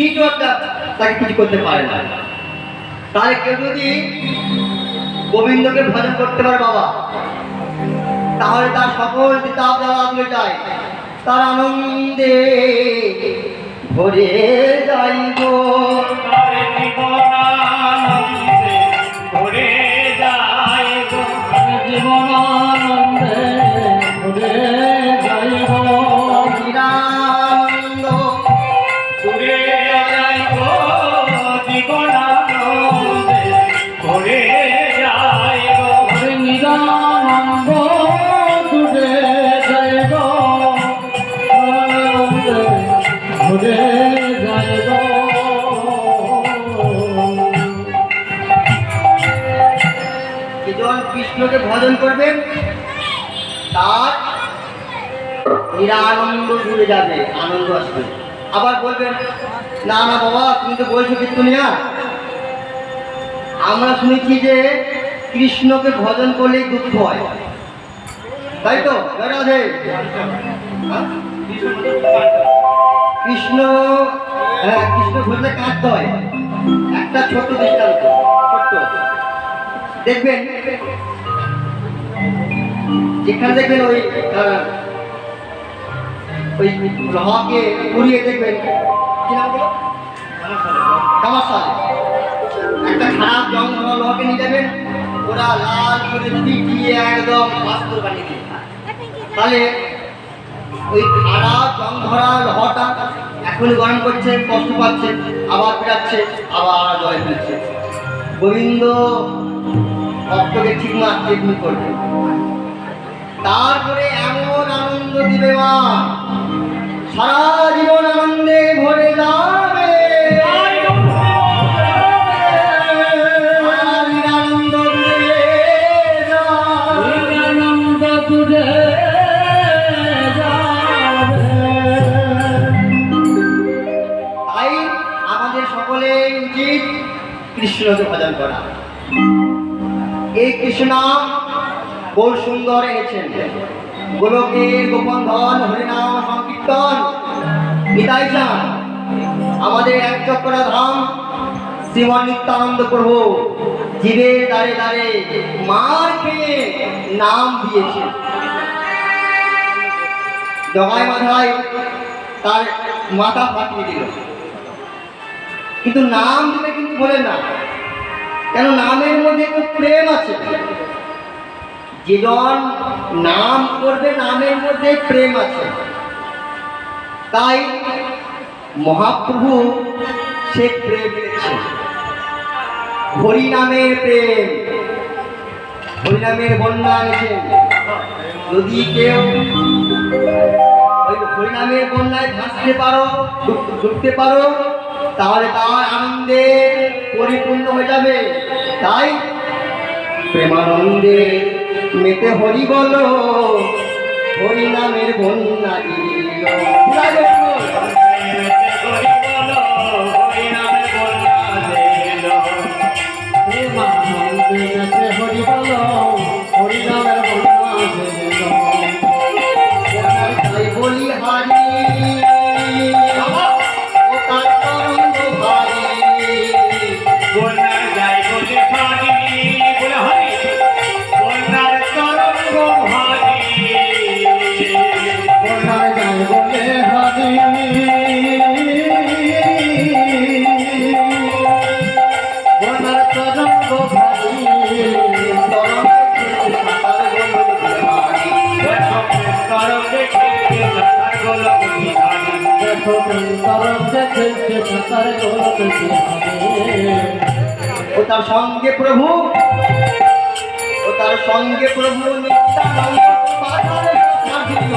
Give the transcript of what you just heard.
ইটও তাকে কিছু করতে পারে না। তাই কেউ যদি গোবিন্দকে ভজন করতে পারে বাবা, তাহলে তার সকল কিতাব দেওয়া তুলে যায়, তার আনন্দে ভরে যাইব, ভরে যাইব, জীবনানন্দে ভরে যাইব, নিরানন্দ ভরে যাইব, জীবনানন্দে ভরে যাইব, নিরানন্দ ভরে যাইব, আনন্দে ভরে যাইব। যেজন কৃষ্ণকে ভজন করবেন তার নিরানন্দ জুড়ে যাবে, আনন্দ আসবে। আবার বলবেন না না বাবা তুমি তো বলছো কীর্তনিয়া, আমরা শুনেছি যে কৃষ্ণকে ভজন করলেই দুঃখ হয়, তাই তো? রাধে হ্যাঁ? কৃষ্ণ হ্যাঁ কৃষ্ণ ভজনে কাঁদতে হয়। একটা ছোট্ট দৃষ্টান্ত, ছোট্ট দেখবেন, যেখানে দেখবেন ওই লোহাকে পুড়িয়ে দেখবেন কি নাম বলো, কামাশালে একটা খারাপ জং ধরা লোহাকে নিয়ে যাবেন, ওরা লাল করে পিটিয়ে একদম পাথর বানিয়ে দিয়ে, তাহলে ওই খারাপ জং ধরা লোহাটা এখনই গরম করছে, কষ্ট পাচ্ছে, আবার ফেরাচ্ছে, আবার জয় ফেলছে। গোবিন্দ ভক্তকে ঠিক মাত্রে করবে, তারপরে এমন আনন্দ দিবে মা, সারা জীবন আনন্দে ভরে যাবে, আনন্দ আনন্দ দূরে যাবে। তাই আমাদের সকলের উচিত কৃষ্ণকে ভজন করা। এই কৃষ্ণ বহু সুন্দর এনেছেন, গোলকের গোপন ধন হরিনাম সংকীর্তন নিতাই চান। আমাদের এক চক্রা ধাম শ্রীমন নিত্যানন্দ প্রভু জীবের দ্বারে দ্বারে মার খেয়ে নাম দিয়েছে। জগায় মাথায় তার মাথা ফাটিয়ে দিল, কিন্তু নাম দিতে কিন্তু বলেন না, কেন নামের মধ্যে একটু প্রেম আছে। যেজন নাম করবে নামের মধ্যে প্রেম আছে, তাই মহাপ্রভু সে প্রেম দিয়েছে, হরিনামের প্রেম, হরিনামের বন্যা এনেছেন। যদি কেউ ওই হরিনামের বন্যায় ভাসতে পারো, ডুবতে পারো, তাহলে তার আনন্দে পরিপূর্ণ হয়ে যাবে। তাই প্রেমানন্দে মেতে হরি বলো, হরি নামের বন্যা দিল। হরি বল, হরি নামের বন্যা দিল। তাই বলি হারি ও তার তরঙ্গ ভারী, বন্যার যাই বলে ভারী, বলে হরি বন্যার তরঙ্গ ভারী, বন্যার যায় বলে হারি, বন্যার তরঙ্গ ভারী, তরঙ্গে খেলছে সাঁতার গোলক বিহারী, দেখো তরঙ্গে খেলছে সাঁতার গোলক বিহারী। ও তার সঙ্গে প্রভু, ও তার সঙ্গে প্রভু নিত্যানন্দ পাতালে সাথিল।